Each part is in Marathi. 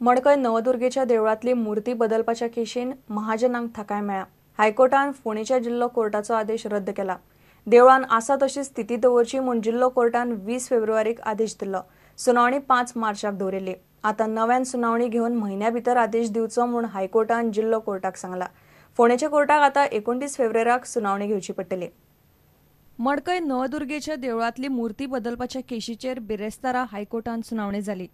मडकय नवदुर्गेच्या देवळातली मूर्ती बदलपाच्या केशीन महाजनांक थाकाय मेळ्ळा। हायकोर्टान फोंडेच्या जिल्लो कोर्टाचो आदेश रद्द केला। देवळान आसा तशी स्थिती दवरची म्हूण जिल्लो कोर्टान 20 फेब्रुवारीक आदेश दिल्लो। सुनावणी 5 मार्चाक दवरिल्ली। आता नव्यान सुनावणी घेवन म्हयन्या भितर आदेश दिवचो म्हूण हायकोर्टान जिल्लो कोर्टाक सांगला। फोंडेच्या कोर्टाक आता 29 फेब्रुवाराक सुनावणी घेवची पडटली। मडकय नवदुर्गेच्या देवळातली मूर्ती बदलपाच्या केशीचेर बिरेस्तारा हायकोर्टान सुनावणी जाली।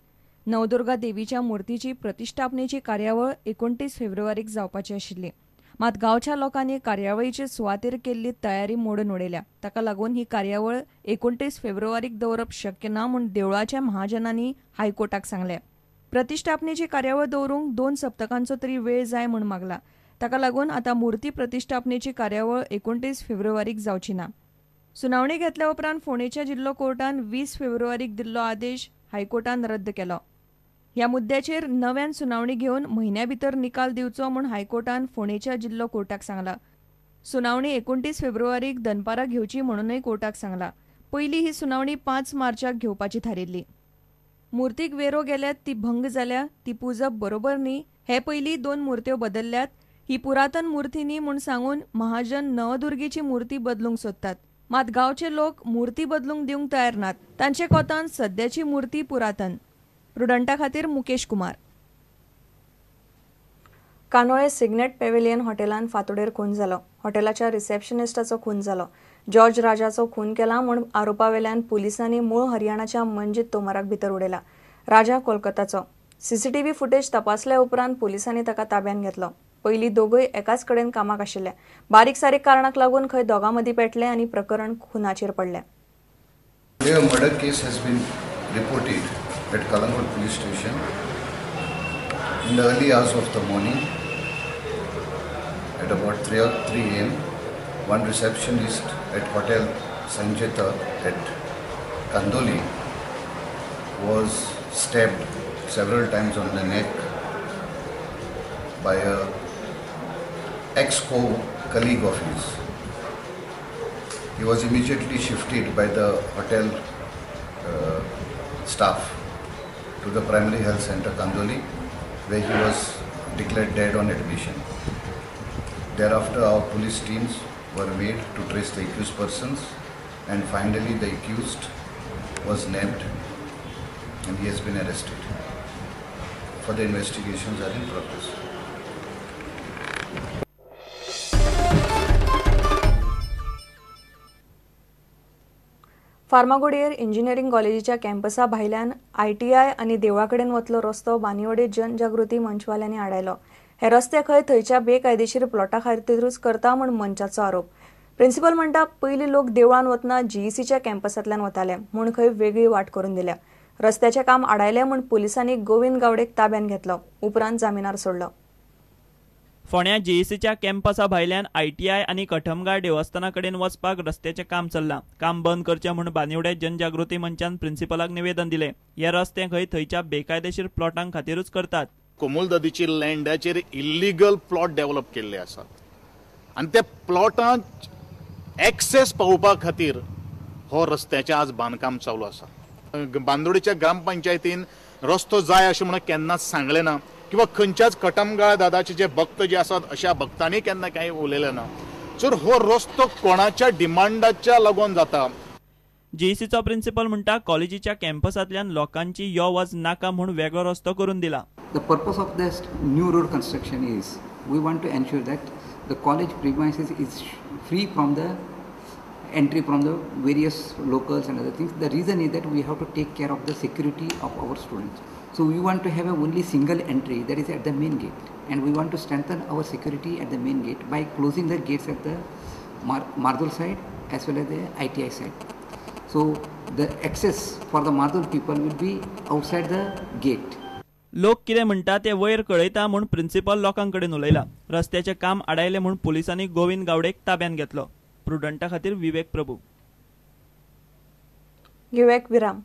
नवदुर्गा देवीच्या मूर्तीची प्रतिष्ठापनेची कार्यावळ 29 फेब्रुवारीक जावपाची आशिल्ली। मात गांवच्या लोकांनी कार्यावळीचे सुवातेर केल्ली तयारी मोडून उडयल्या। ताका लागून ही कार्यावळ 29 फेब्रुवारीक दवरप शक्य ना म्हूण देवळाच्या महाजनांनी हायकोर्टाक सांगले। प्रतिष्ठापनेची कार्यावळ दवरूंक 2 सप्तकांचो तरी वेळ जाय म्हूण मागला। ताका लागून आता मूर्ती प्रतिष्ठापनेची कार्यावळ 29 फेब्रुवारीक जावची ना। सुनावणी घेतल्या उपरांत फोंडेच्या जिल्लो कोर्टान 20 फेब्रुवारीक दिल्लो आदेश हायकोर्टान रद्द केलो। ह्या मुद्द्याचेर नव्यान सुनावणी घेवन म्हयन्या भितर निकाल दिवचो म्हूण हायकोर्टान फोंडेच्या जिल्लो कोर्टाक सांगला। सुनावणी 29 फेब्रुवारीक दनपारां घेवची म्हणूनय कोर्टाक सांगला। पयली ही सुनावणी 5 मार्चाक घेवपाची थारिल्ली। मुर्तीक वेरो गेल्यात ती भंग जाल्या ती पुजप बरोबर न्ही हे पयली 2 मुर्त्यो बदलल्यात ही पुरातन मुर्ती न्ही म्हूण सांगून महाजन नवदुर्गेची मुर्ती बदलूंक सोदतात। मात गांवचे लोक मुर्ती बदलूंक दिवंक तयार नात। तांचे कोतान सद्याची मुर्ती पुरातन। प्रुडंटा खातीर मुकेश कुमार। कानोळे सिग्नेट पेविलियन हॉटेलान फांतोडेर खून जालो। हॉटेलाच्या रिसेप्शनिस्टाचो खून जालो। जॉर्ज राजाचो खून केला म्हूण आरोपावेल्यान पुलिसांनी मूळ हरियाणाच्या मंजीत तोमाराक भितर उडयला। राजा कोलकाताचो। सीसीटीव्ही फुटेज तपासल्या उपरांत पुलिसांनी ताका ताब्यात घेतलो। पयली दोगूय एकाच कडेन कामाक आशिल्ले। बारीक सारीक कारणाक लागून खंय दोगां मदीं पेटले आनी प्रकरण खुनाचेर पडलें। A murder case has been reported at Kalangood police station in the early hours of the morning at about 3 a.m. One receptionist at Hotel Sanjeta at Kandoli was stabbed several times on the neck by a ex-colleague of his. He was immediately shifted by the hotel staff to the primary health center Kandoli, where he was declared dead on admission. Thereafter, our police teams were made to trace the accused persons, and finally the accused was nabbed and he has been arrested. Further investigations are in progress. फार्मागुडयेर इंजिनियरिंग कॉलेजीच्या कॅम्पसा भायल्यान ITI आनी देवळा कडेन वतलो रस्तो बानिवडे जनजागृती मंचवाल्यांनी आडायलो। हे रस्ते खंय थंयच्या बेकायदेशीर प्लॉटा खातीरूच करता म्हूण मंचाचो आरोप। प्रिन्सिपल म्हणटा पयलीं लोक देवळान वतना GECच्या कॅम्पसांतल्यान वताले म्हूण खंय वेगळी वाट करून दिल्या। रस्त्याचें काम आडायलें म्हूण पुलिसांनी गोविंद गावडेक ताब्यात घेतलो, उपरांत जामिनार सोडलो। फोंड्या GECच्या कॅम्पसा भायल्यान ITI आनी कठमगाळ देवस्थाना कडेन वचपाक रस्त्याचें काम चल्लां। काम बंद करचें म्हूण बानिवडे जनजागृती मंचान प्रिन्सिपलाक निवेदन दिलें। हे रस्ते खंय थंयच्या बेकायदेशीर प्लॉटां खातीरूच करतात। कोमुलदादीची लँडाचेर इल्लीगल प्लॉट डेव्हलप केल्ले आसात आनी त्या प्लॉटांत एक्सेस पावोवपा खातीर हो रस्त्याचें आज बांदकाम चालू आसा। बांदोडेच्या ग्रामपंचायतीन रस्तो जाय अशें म्हणून केन्नाच सांगलें ना किंवा खंयच्याच कटमगाळ दादाचे जे भक्त जे आसात अशा भक्तांनी केन्ना कांय उलयलें ना। सो हो रस्तो कोणाच्या डिमांडाच्या लागून जाता। GECचो प्रिन्सिपल म्हणटा कॉलेजीच्या कॅम्पसांतल्यान लोकांची यो वच नाका म्हूण वेगळो रस्तो करून दिला। The purpose of this new road construction is we want to ensure that the college premises is free from the entry from the various locals and other things. The reason is that we have to take care of the security of our students. So we want to have a only single entry, that is at the main gate, and we want to strengthen our security at the main gate by closing the gates at the Mardul side as well as the ITI side. So the access for the Mardul people will be outside the gate. लोक कितें म्हणटा ते वयर कळयता म्हूण प्रिन्सिपल लोकांकडेन उलयला। रस्त्याचें काम आडायलें म्हूण पुलिसांनी गोविंद गावडेक ताब्यात घेतलो। प्रुडंटा खातीर विवेक प्रभू। विवेक विराम।